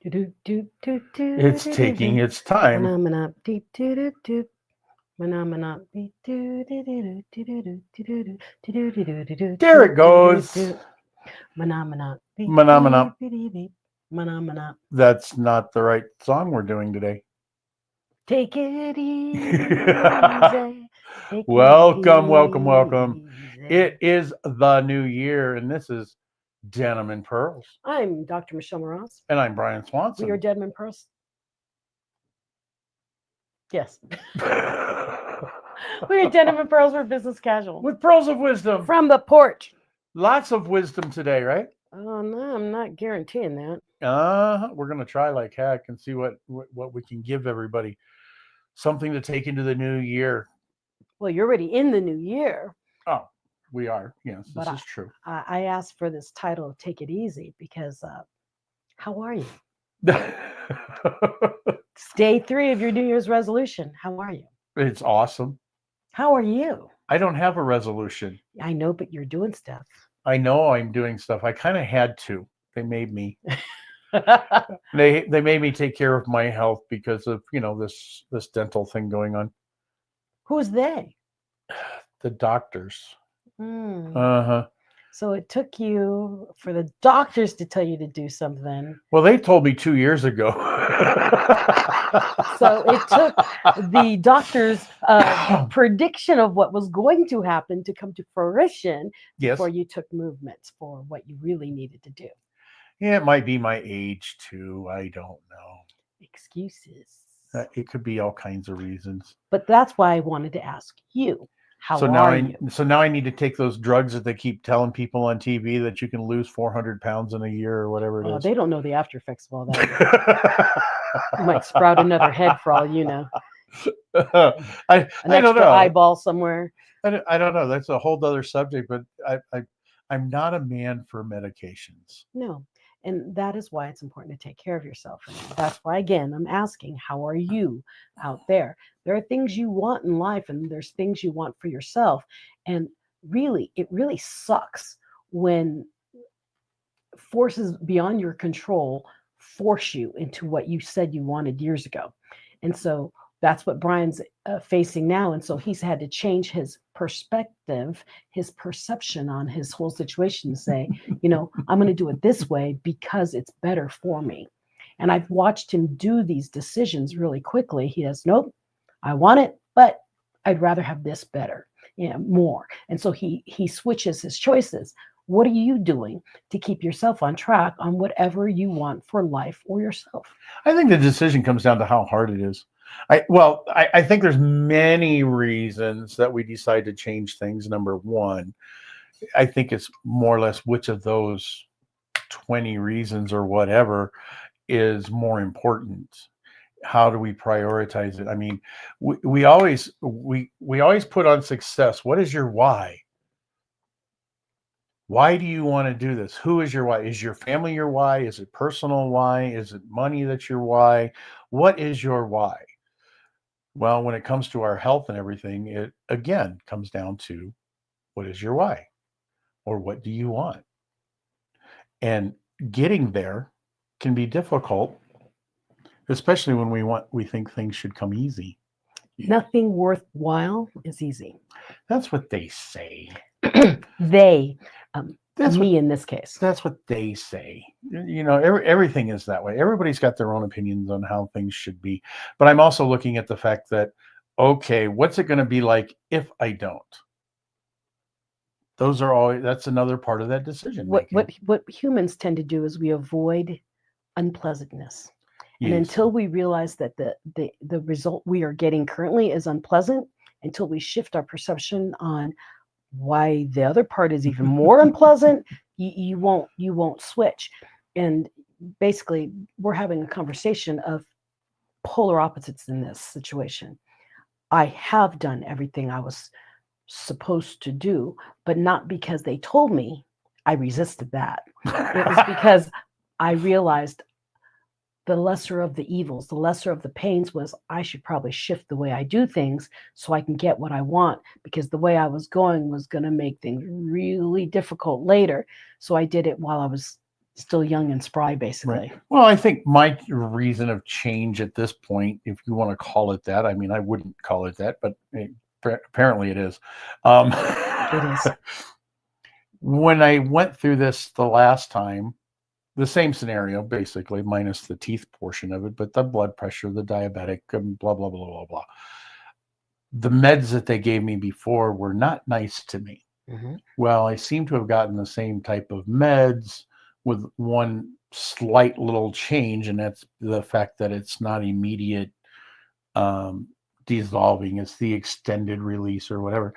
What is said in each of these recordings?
It's taking its time. There it goes. Manamana. That's not the right song we're doing today. Take it easy. Take Welcome, it welcome, welcome. easy. It is the new year, and this is Denim and Pearls. I'm Dr. Michelle Moraz. And I'm Brian Swanson. We are Denim and Pearls. Yes. We are Denim and Pearls for business casual. With pearls of wisdom. From the porch. Lots of wisdom today, right? Oh, no, I'm not guaranteeing that. We're going to try like heck and see what we can give everybody. Something to take into the new year. Well, you're already in the new year. Oh, we are. Yes, this is true. I asked for this title of Take It Easy because how are you? It's day 3 of your New Year's resolution. How are you? It's awesome. How are you? I don't have a resolution. I know, but you're doing stuff. I know I'm doing stuff. I kind of had to. They made me. They made me take care of my health because of, this dental thing going on. Who's they? The doctors. Uh-huh. So it took you for the doctors to tell you to do something. Well, they told me 2 years ago. So it took the doctor's prediction of what was going to happen to come to fruition before you took movements for what you really needed to do. Yeah, it might be my age too. I don't know. Excuses. It could be all kinds of reasons. But that's why I wanted to ask you. How are you? So now I need to take those drugs that they keep telling people on TV that you can lose 400 pounds in a year or whatever it is. They don't know the after effects of all that. You might sprout another head for all you know. I don't know. Eyeball somewhere. I don't know. That's a whole other subject, but I'm not a man for medications. No. And that is why it's important to take care of yourself. And that's why, again, I'm asking, how are you out there? There are things you want in life, and there's things you want for yourself. And really, it really sucks when forces beyond your control force you into what you said you wanted years ago. And so that's what Brian's facing now. And so he's had to change his perspective, his perception on his whole situation, to say, I'm going to do it this way because it's better for me. And I've watched him do these decisions really quickly. He says, nope, I want it, but I'd rather have this better, more. And so he switches his choices. What are you doing to keep yourself on track on whatever you want for life or yourself? I think the decision comes down to how hard it is. I think there's many reasons that we decide to change things. Number one, I think it's more or less which of those 20 reasons or whatever is more important. How do we prioritize it? I mean, we always put on success. What is your why? Why do you want to do this? Who is your why? Is your family your why? Is it personal why? Is it money that's your why? What is your why? Well, when it comes to our health and everything, it again comes down to what is your why, or what do you want? And getting there can be difficult, especially when we think things should come easy. Nothing worthwhile is easy. That's what they say. They, me in this case. That's what they say. Everything is that way. Everybody's got their own opinions on how things should be. But I'm also looking at the fact that, okay, what's it going to be like if I don't? That's another part of that decision. What humans tend to do is we avoid unpleasantness. Yes. And until we realize that the result we are getting currently is unpleasant, until we shift our perception on why the other part is even more unpleasant, you won't switch. And basically, we're having a conversation of polar opposites in this situation. I have done everything I was supposed to do, but not because they told me. I resisted that. It was because I realized the lesser of the evils, the lesser of the pains was I should probably shift the way I do things so I can get what I want, because the way I was going to make things really difficult later. So I did it while I was still young and spry, basically. Right. Well, I think my reason of change at this point, if you want to call it that, I mean, I wouldn't call it that, but apparently it is. It is. When I went through this the last time, the same scenario, basically, minus the teeth portion of it, but the blood pressure, the diabetic, blah, blah, blah, blah, blah. The meds that they gave me before were not nice to me. Mm-hmm. Well, I seem to have gotten the same type of meds with one slight little change, and that's the fact that it's not immediate dissolving. It's the extended release or whatever.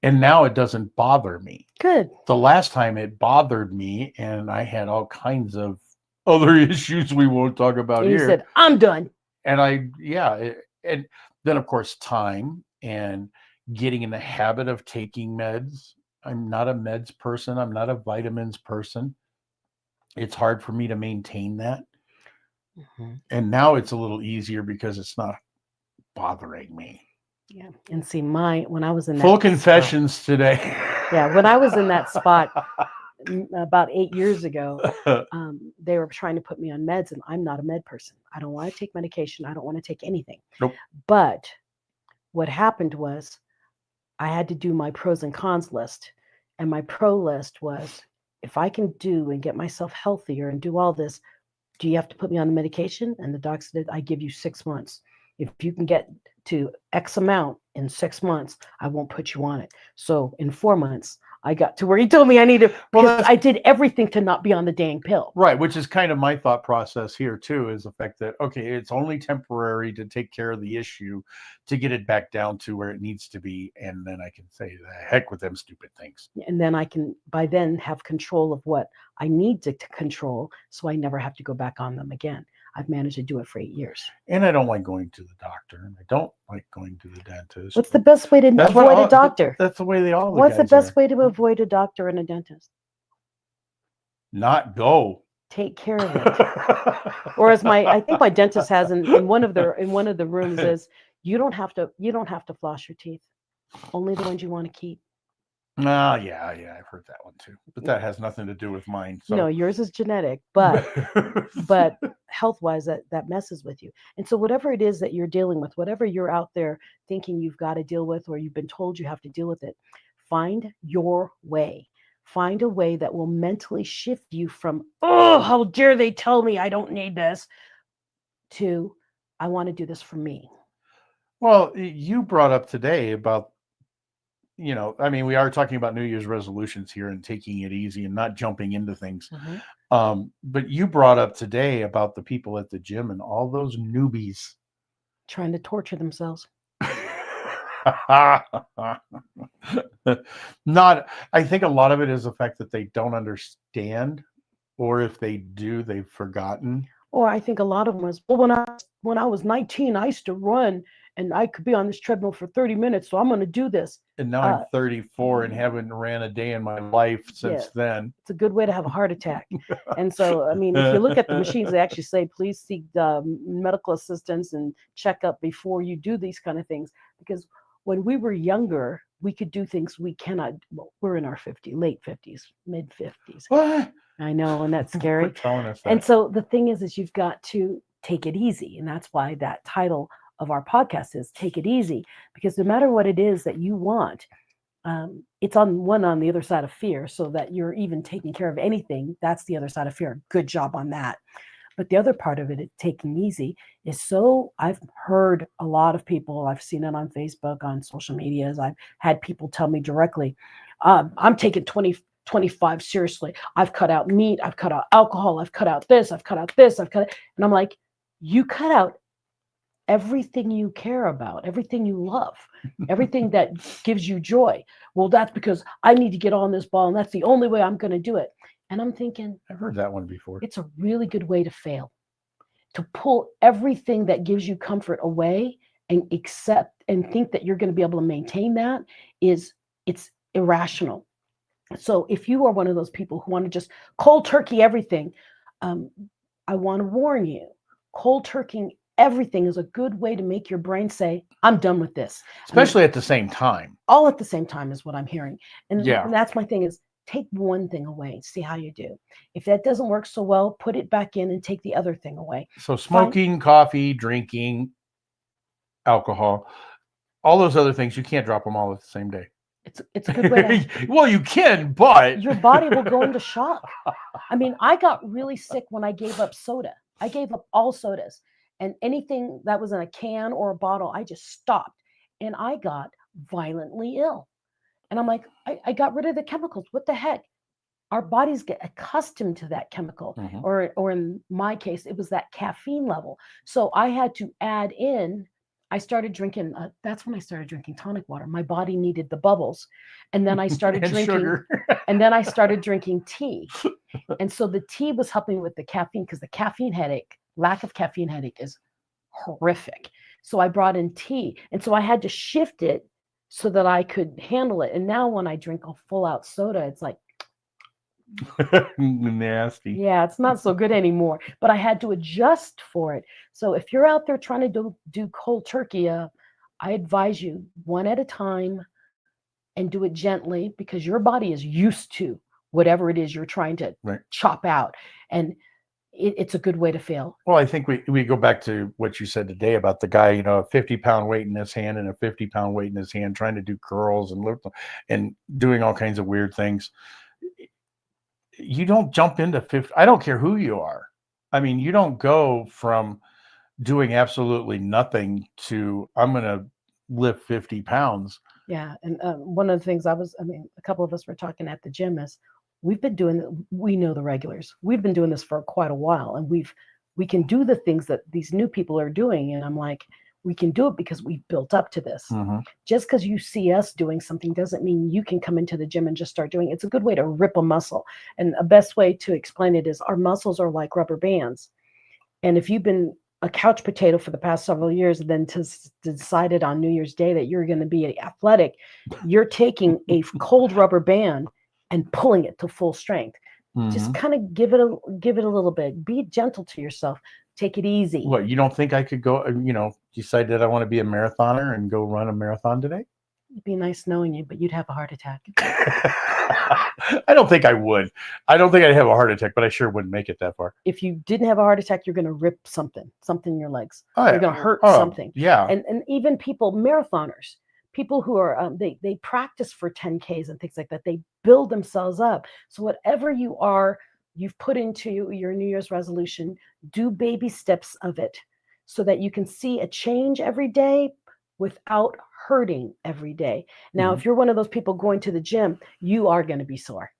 And now it doesn't bother me. Good. The last time it bothered me, and I had all kinds of other issues we won't talk about And you here. said, I'm done. And and then of course time and getting in the habit of taking meds. I'm not a meds person. I'm not a vitamins person. It's hard for me to maintain that. Mm-hmm. And now it's a little easier because it's not bothering me. Yeah. And see, when I was in that Full confessions today. Yeah. When I was in that spot about 8 years ago, they were trying to put me on meds, and I'm not a med person. I don't want to take medication. I don't want to take anything. Nope. But what happened was I had to do my pros and cons list. And my pro list was, if I can do and get myself healthier and do all this, do you have to put me on the medication? And the doc said, I give you 6 months. If you can get to X amount in 6 months, I won't put you on it. So in 4 months, I got to where he told me I needed, because I did everything to not be on the dang pill. Right, which is kind of my thought process here too, is the fact that, okay, it's only temporary to take care of the issue, to get it back down to where it needs to be. And then I can say, the heck with them stupid things. And then I can, by then, have control of what I need to control, so I never have to go back on them again. I've managed to do it for 8 years. And I don't like going to the doctor, and I don't like going to the dentist. What's the best way to avoid a doctor? That's the way they all. What's the best way to avoid a doctor and a dentist? Not go. Take care of it. Or as I think my dentist has in one of the rooms is, you don't have to floss your teeth. Only the ones you want to keep. Yeah, I've heard that one too. But that has nothing to do with mine. So. No, yours is genetic, but health-wise, that messes with you. And so whatever it is that you're dealing with, whatever you're out there thinking you've got to deal with, or you've been told you have to deal with it, find your way. Find a way that will mentally shift you from, oh, how dare they tell me I don't need this, to, I want to do this for me. Well, you brought up today about, I mean, we are talking about New Year's resolutions here and taking it easy and not jumping into things. Mm-hmm. But you brought up today about the people at the gym and all those newbies trying to torture themselves. I think a lot of it is the fact that they don't understand, or if they do, they've forgotten. Or I think a lot of them was, well, when I was 19, I used to run and I could be on this treadmill for 30 minutes. So I'm going to do this. And now I'm 34 and haven't ran a day in my life since then. It's a good way to have a heart attack. And so, I mean, if you look at the machines, they actually say, please seek medical assistance and check up before you do these kind of things. Because when we were younger, we could do things we cannot. Well, we're in our late 50s, mid 50s. What? I know, and that's scary. Telling us that. And so the thing is you've got to take it easy. And that's why that title of our podcast is Take It Easy, because no matter what it is that you want, it's on the other side of fear, so that you're even taking care of anything. That's the other side of fear. Good job on that. But the other part of it, taking easy, is I've heard a lot of people, I've seen it on Facebook, on social medias. I've had people tell me directly, I'm taking 25 seriously. I've cut out meat. I've cut out alcohol. I've cut out this. I've cut out this. And I'm like, you cut out everything you care about, everything you love, everything that gives you joy. Well, that's because I need to get on this ball, and that's the only way I'm going to do it. And I'm thinking, I've heard that one before. It's a really good way to fail, to pull everything that gives you comfort away and accept and think that you're going to be able to maintain that. It's irrational. So if you are one of those people who want to just cold turkey everything, I want to warn you, cold turkeying everything is a good way to make your brain say, I'm done with this. Especially at the same time. All at the same time is what I'm hearing. And that's my thing is, take one thing away and see how you do. If that doesn't work so well, put it back in and take the other thing away. So smoking, coffee, drinking, alcohol, all those other things, you can't drop them all at the same day. It's a good way to. Well, you can, but Your body will go into shock. I mean, I got really sick when I gave up soda. I gave up all sodas, and anything that was in a can or a bottle, I just stopped, and I got violently ill. And I'm like, I got rid of the chemicals. What the heck? Our bodies get accustomed to that chemical, Mhm. or in my case, it was that caffeine level. So I had to add in. I started drinking. That's when I started drinking tonic water. My body needed the bubbles, and then I started and drinking. sugar. And then I started drinking tea, and so the tea was helping with the caffeine, because the caffeine headache, lack of caffeine headache, is horrific. So I brought in tea, and so I had to shift it so that I could handle it. And now when I drink a full out soda, it's like, Nasty. yeah, it's not so good anymore. But I had to adjust for it. So if you're out there trying to do cold turkey, I advise you one at a time and do it gently, because your body is used to whatever it is you're trying to Right. chop out. And it's a good way to fail. Well, I think we go back to what you said today about the guy, you know, a 50-pound weight in his hand and a 50-pound weight in his hand, trying to do curls and lift and doing all kinds of weird things. You don't jump into 50. I don't care who you are. I mean, you don't go from doing absolutely nothing to I'm going to lift 50 pounds. Yeah. And one of the things a couple of us were talking at the gym is we know the regulars. We've been doing this for quite a while, and we can do the things that these new people are doing. And I'm like, we can do it because we've built up to this. Mhm. Just because you see us doing something doesn't mean you can come into the gym and just start doing it. It's a good way to rip a muscle. And a best way to explain it is our muscles are like rubber bands. And if you've been a couch potato for the past several years, and then decided on New Year's Day that you're going to be athletic, you're taking a cold rubber band and pulling it to full strength. Just Mhm. kind of give it a little bit. Be gentle to yourself. Take it easy. What, you don't think I could go, decide that I want to be a marathoner and go run a marathon today? It'd be nice knowing you, but you'd have a heart attack. I don't think I would. I don't think I'd have a heart attack, but I sure wouldn't make it that far. If you didn't have a heart attack, you're going to rip something in your legs. Oh, You're yeah. going to hurt Oh, something. yeah. And even marathoners, people who are they practice for 10Ks and things like that. They build themselves up. So whatever you've put into your New Year's resolution, do baby steps of it so that you can see a change every day without hurting every day. Now, if you're one of those people going to the gym, you are going to be sore.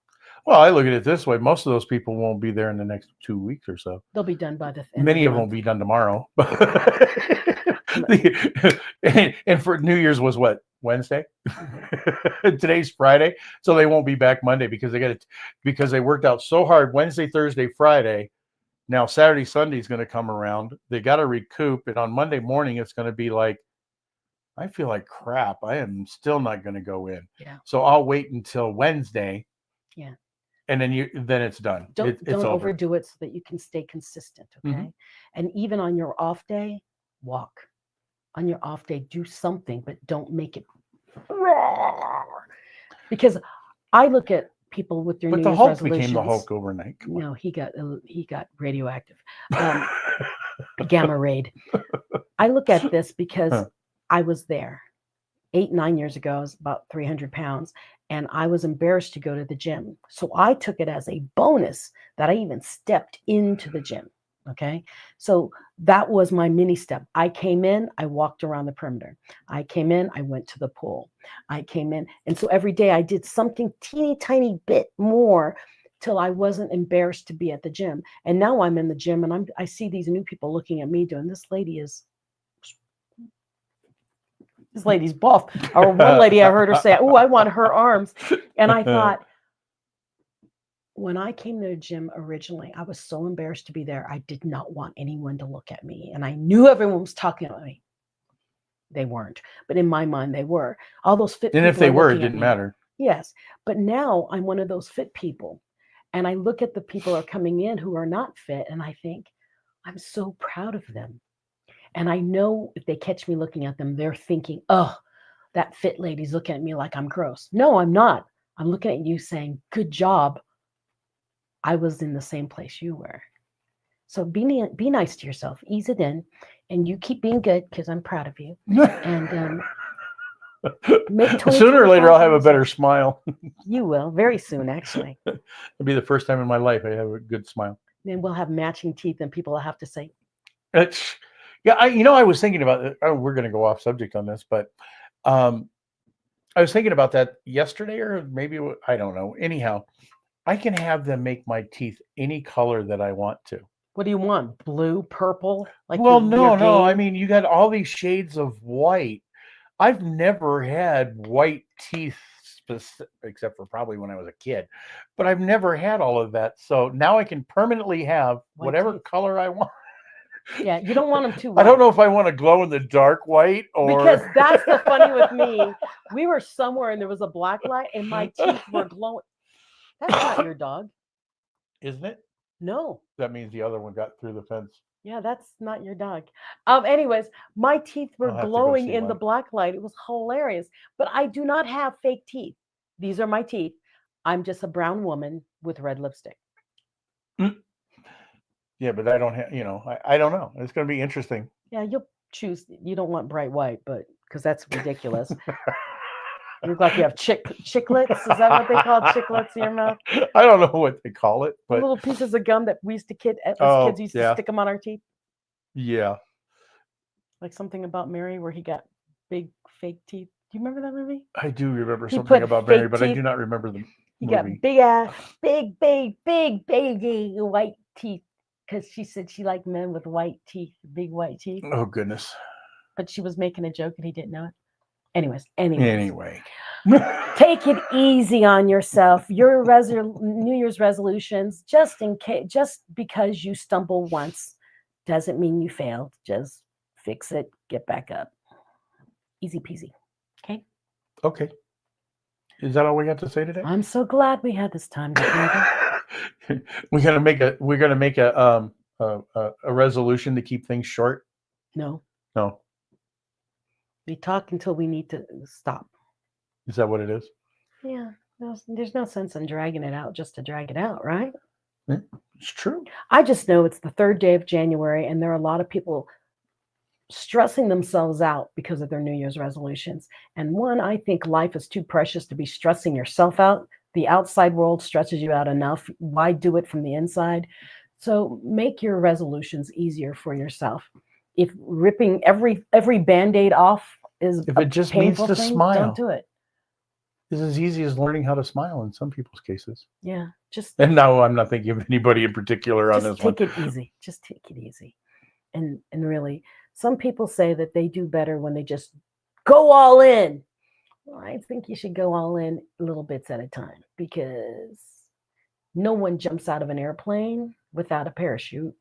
Well, I look at it this way. Most of those people won't be there in the next 2 weeks or so. They'll be done by the end Many of of the them will month. be done tomorrow. And for New Year's was what? Wednesday? Today's Friday. So they won't be back Monday because they worked out so hard Wednesday, Thursday, Friday. Now Saturday, Sunday is going to come around. They got to recoup. And on Monday morning, it's going to be like, I feel like crap. I am still not going to go in. Yeah. So I'll wait until Wednesday. Yeah. And then it's done. Don't It's over. overdo it so that you can stay consistent. Okay. Mhm. And even on your off day, walk. On your off day, do something, but don't make it because I look at people with their But New the Year's Hulk resolutions. became the Hulk overnight. Come on. No, he got radioactive, gamma rayed. I look at this because I was there 8-9 years ago. I was about 300 pounds, and I was embarrassed to go to the gym. So I took it as a bonus that I even stepped into the gym. Okay. So that was my mini step. I came in, I walked around the perimeter. I came in, I went to the pool. I came in. And so every day I did something teeny tiny bit more till I wasn't embarrassed to be at the gym. And now I'm in the gym and I see these new people looking at me doing, this lady's buff. Or one lady, I heard her say, oh, I want her arms. And I thought, when I came to the gym originally, I was so embarrassed to be there. I did not want anyone to look at me. And I knew everyone was talking about me. They weren't. But in my mind, they were. All those fit people. And if they were, it looking at didn't me. matter. Yes. But now I'm one of those fit people. And I look at the people who are coming in who are not fit. And I think, I'm so proud of them. And I know if they catch me looking at them, they're thinking, oh, that fit lady's looking at me like I'm gross. No, I'm not. I'm looking at you saying, good job. I was in the same place you were. So be nice to yourself, ease it in, and you keep being good because I'm proud of you. And make Sooner or later, I'll have a better yourself. smile. You will very soon, actually. It'll be the first time in my life I have a good smile. Then we'll have matching teeth, and people will have to say, It's, yeah, I was thinking about it. Oh, we're going to go off subject on this, but I was thinking about that yesterday, or maybe, I don't know. Anyhow, I can have them make my teeth any color that I want to. what do you want? Blue, purple? Like Well, your no. I game? mean, you got all these shades of white. I've never had white teeth, except for probably when I was a kid, but I've never had all of that. So now I can permanently have White whatever teeth. color I want. Yeah, you don't want them too I white. don't know if I want to glow in the dark white or Because that's the funny with me. We were somewhere and there was a black light and my teeth were glowing. That's not your dog. Isn't it? No. That means the other one got through the fence. Yeah, that's not your dog. Anyways, my teeth were I'll have to go glowing see in the one. black light. It was hilarious. But I do not have fake teeth. These are my teeth. I'm just a brown woman with red lipstick. Yeah, but I don't have, I don't know. It's going to be interesting. Yeah, you'll choose. You don't want bright white, but because that's ridiculous. You look like you have chiclets. Is that what they call chiclets in your mouth? I don't know what they call it, The but little pieces of gum that we used to as Oh, kids used to yeah. stick them on our teeth. Yeah. Like something about Mary where he got big fake teeth. Do you remember that movie? I do remember He something put about Mary, fake but I do teeth- not remember the He movie. got big ass, big white teeth because she said she liked men with white teeth, big white teeth. Oh, goodness. But she was making a joke and he didn't know it. Anyways. Anyway. Take it easy on yourself. Your New Year's resolutions, just because you stumble once, doesn't mean you failed. Just fix it, get back up. Easy peasy. Okay. Okay. Is that all we got to say today? I'm so glad we had this time together. We're gonna make a resolution to keep things short. No, No, we talk until we need to stop. is that what it is? Yeah, there's no sense in dragging it out just to drag it out, right? It's true. I just know it's the 3rd day of January, and there are a lot of people stressing themselves out because of their New Year's resolutions. And one, I think life is too precious to be stressing yourself out. The outside world stresses you out enough. Why do it from the inside? So make your resolutions easier for yourself. If ripping every Band-Aid off is If a it just means painful to thing, smile. don't do it. It's as easy as learning how to smile in some people's cases. Yeah, just And no, I'm not thinking of anybody in particular on this one. take it easy. Just take it easy. And really, some people say that they do better when they just go all in. Well, I think you should go all in little bits at a time because no one jumps out of an airplane without a parachute.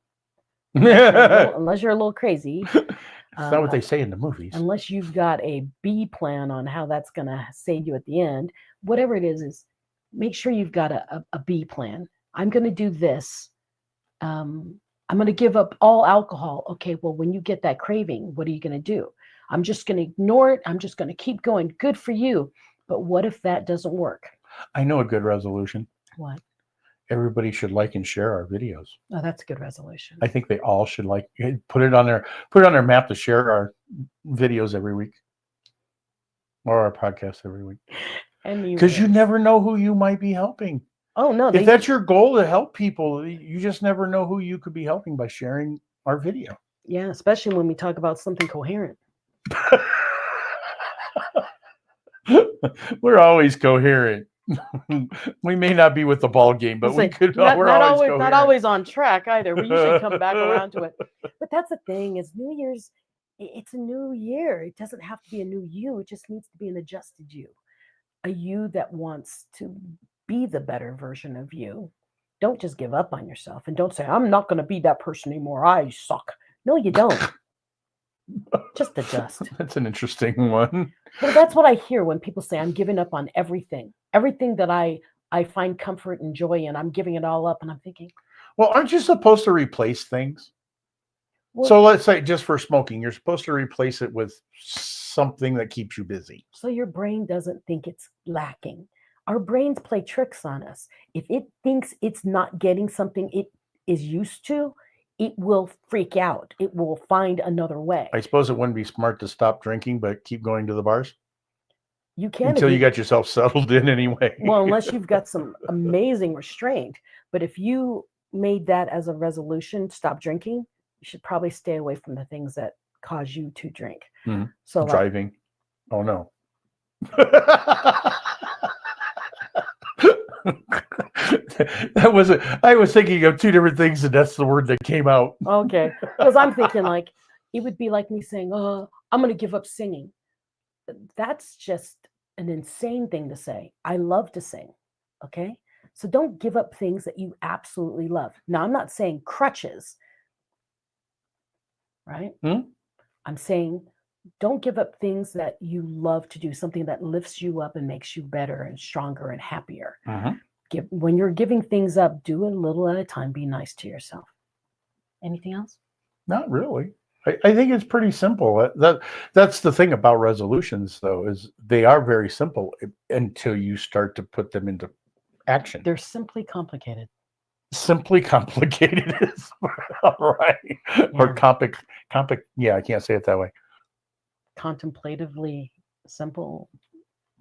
Unless you're a little crazy. It's not what they say in the movies. Unless you've got a B plan on how that's going to save you at the end. Whatever it is make sure you've got a B plan. I'm going to do this. I'm going to give up all alcohol. Okay, well, when you get that craving, what are you going to do? I'm just going to ignore it. I'm just going to keep going. Good for you. But what if that doesn't work? I know a good resolution. What? Everybody should like and share our videos. Oh, that's a good resolution. I think they all should put it on their map to share our videos every week or our podcast every week. Because you never know who you might be helping. Oh, no. If that's your goal to help people, you just never know who you could be helping by sharing our video. Yeah, especially when we talk about something coherent. We're always coherent. We may not be with the ball game, but we could. We're always not always on track either. We usually come back around to it. But that's the thing: is New Year's. It's a new year. It doesn't have to be a new you. It just needs to be an adjusted you, a you that wants to be the better version of you. Don't just give up on yourself, and don't say, "I'm not going to be that person anymore. I suck." No, you don't. Just adjust. That's an interesting one. But that's what I hear when people say, I'm giving up on everything. Everything that I find comfort and joy in, I'm giving it all up. And I'm thinking, well, aren't you supposed to replace things? Well, so let's say just for smoking, you're supposed to replace it with something that keeps you busy. So your brain doesn't think it's lacking. Our brains play tricks on us. If it thinks it's not getting something it is used to, it will freak out. It will find another way. I suppose it wouldn't be smart to stop drinking, but keep going to the bars You can if until you got yourself settled in anyway. well, unless you've got some amazing restraint. But if you made that as a resolution, stop drinking, you should probably stay away from the things that cause you to drink. Mhm. So like, Driving. Oh no. That was it. I was thinking of two different things, and that's the word that came out. okay, because I'm thinking like it would be like me saying, "Oh, I'm going to give up singing." That's just an insane thing to say. I love to sing. Okay, so don't give up things that you absolutely love. Now, I'm not saying crutches, right? I'm saying don't give up things that you love to do, something that lifts you up and makes you better and stronger and happier. When you're giving things up, do it a little at a time. Be nice to yourself. Anything else? Not really. I think it's pretty simple. That's the thing about resolutions, though, is they are very simple until you start to put them into action. They're simply complicated. Simply complicated is all right. Or yeah, I can't say it that way. Contemplatively simple.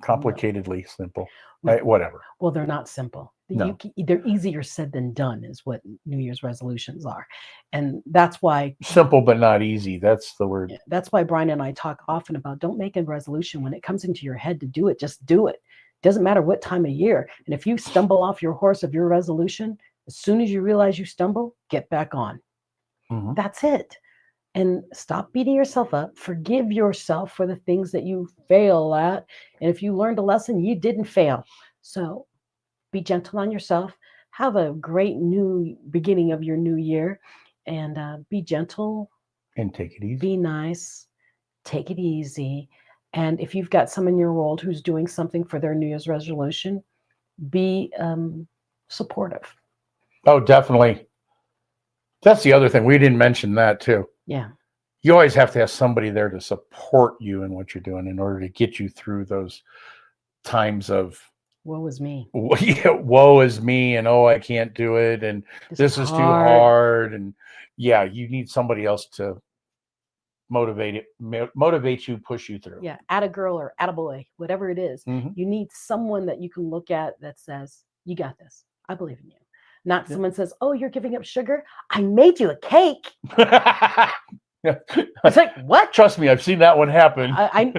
Complicatedly simple. No. Whatever. Well, they're not simple. No. They're easier said than done is what New Year's resolutions are. And that's why Simple but not easy. That's the word. That's why Brian and I talk often about don't make a resolution when it comes into your head to do it. Just do it. Doesn't matter what time of year. And if you stumble off your horse of your resolution, as soon as you realize you stumble, get back on. That's it. And stop beating yourself up. Forgive yourself for the things that you fail at. And if you learned a lesson, you didn't fail. So be gentle on yourself. Have a great new beginning of your new year. And be gentle. And take it easy. Be nice. Take it easy. And if you've got someone in your world who's doing something for their New Year's resolution, be supportive. Oh, definitely. That's the other thing. We didn't mention that too. Yeah. You always have to have somebody there to support you in what you're doing in order to get you through those times of woe is me. Woe is me, and oh, I can't do it, and this is too hard, and yeah, you need somebody else to motivate you, push you through. Yeah, add a girl or add a boy, whatever it is. You need someone that you can look at that says, "You got this. I believe in you." Not someone says, "Oh, you're giving up sugar. I made you a cake." It's like, what? Trust me, I've seen that one happen.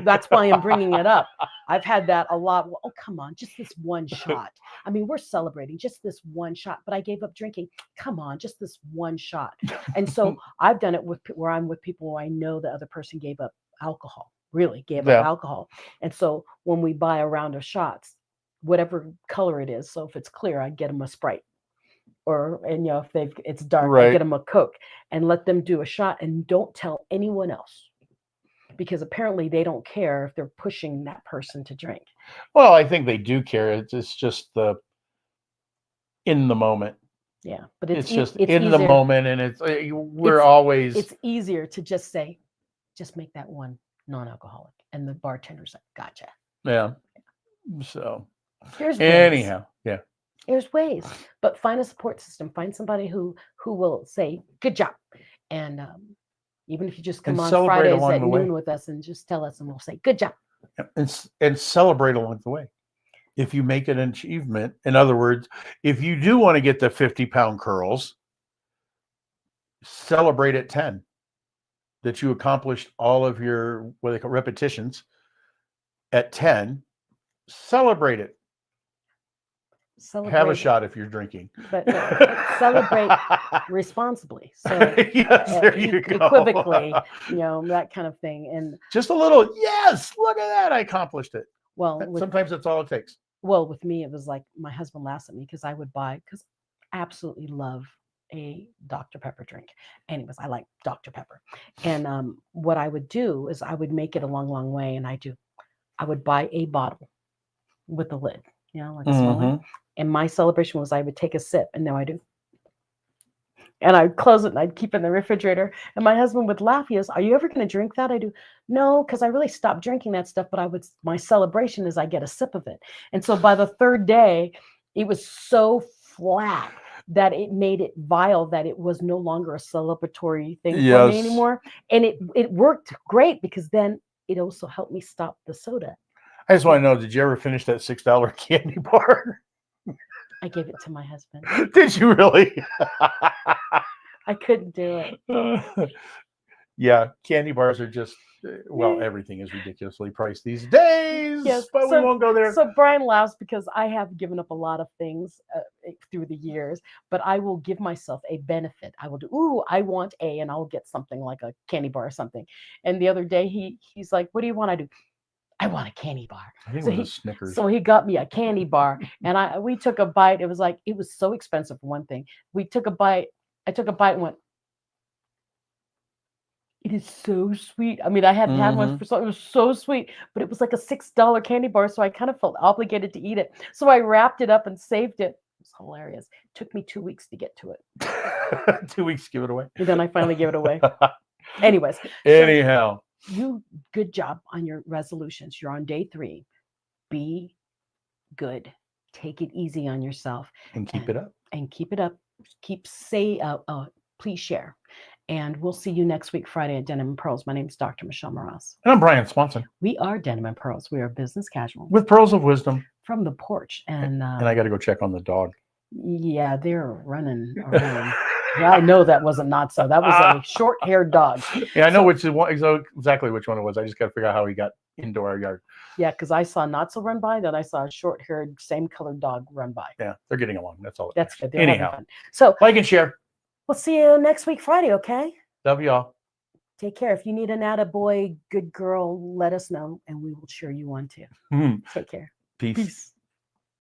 That's why I'm bringing it up. I've had that a lot. Oh, come on, just this one shot. I mean, we're celebrating just this one shot, but I gave up drinking. Come on, just this one shot. And so I've done it where I'm with people where I know the other person gave up alcohol, really gave up alcohol. And so when we buy a round of shots, whatever color it is, so if it's clear, I get them a Sprite. And if it's dark, I get them a Coke and let them do a shot and don't tell anyone else, because apparently they don't care if they're pushing that person to drink. Well, I think they do care. It's just in the moment. Yeah, but it's just in the moment, and it's easier to just say, just make that one non-alcoholic, and the bartender's like, gotcha. Yeah. So here's anyhow, yeah. There's ways, but find a support system. Find somebody who will say, good job. And even if you just come on Fridays at noon with us and just tell us, and we'll say, good job. And celebrate along the way. If you make it an achievement, in other words, if you do want to get the 50-pound curls, celebrate at 10 that you accomplished all of your, what they call repetitions. At 10, celebrate it. Have a shot if you're drinking, but celebrate responsibly. So yes, there you go. Equivocally, that kind of thing, and just a little. Yes, look at that! I accomplished it. Well, sometimes that's all it takes. Well, with me, it was like my husband laughs at me because I absolutely love a Dr. Pepper drink. Anyways, I like Dr. Pepper, and what I would do is I would make it a long, long way, and I would buy a bottle with a lid, like a small lid. And my celebration was I would take a sip, and now I do. And I'd close it and I'd keep it in the refrigerator. And my husband would laugh. He goes, "Are you ever going to drink that?" I do. No, because I really stopped drinking that stuff. But my celebration is I get a sip of it. And so by the third day, it was so flat that it made it vile, that it was no longer a celebratory thing for me Yes. anymore. And it worked great, because then it also helped me stop the soda. I just want to know, did you ever finish that $6 candy bar? I gave it to my husband. Did you really? I couldn't do it. Yeah, candy bars are just, well, everything is ridiculously priced these days, Yes, but we won't go there. So Brian laughs because I have given up a lot of things through the years, but I will give myself a benefit. I will do, ooh, I want a, and I'll get something like a candy bar or something. And the other day he's like, "What do you want?" I do, "I want a candy bar." I think So it was a Snickers. So he got me a candy bar, and we took a bite. It was so expensive for one thing. We took a bite. I took a bite and went, "It is so sweet." I mean, I hadn't had one for so, it was so sweet, but it was like a $6 candy bar, so I kind of felt obligated to eat it. So I wrapped it up and saved it. It was hilarious. It took me 2 weeks to get to it. 2 weeks, give it away. And then I finally gave it away. Anyways, Anyhow, good job on your resolutions. You're on day 3. Be good. Take it easy on yourself and keep it up. and keep it up. Please share. And we'll see you next week, Friday, at Denim and Pearls. My name is Dr. Michelle Moras. And I'm Brian Swanson We are Denim and Pearls. We are business casual with Pearls of Wisdom. from the porch. And I got to go check on the dog. yeah, they're running around. Yeah, I know that wasn't not so. That was a short-haired dog. Yeah, I know exactly which one it was. I just got to figure out how he got into our yard. Yeah, because I saw Notso run by, then I saw a short-haired, same-colored dog run by. Yeah, they're getting along. That's all. That's good. They're having Anyhow, fun. So like and share. we'll see you next week, Friday, okay? Love y'all. Take care. If you need an attaboy, good girl, let us know, and we will cheer you on too. Mhm. Take care. Peace. Peace.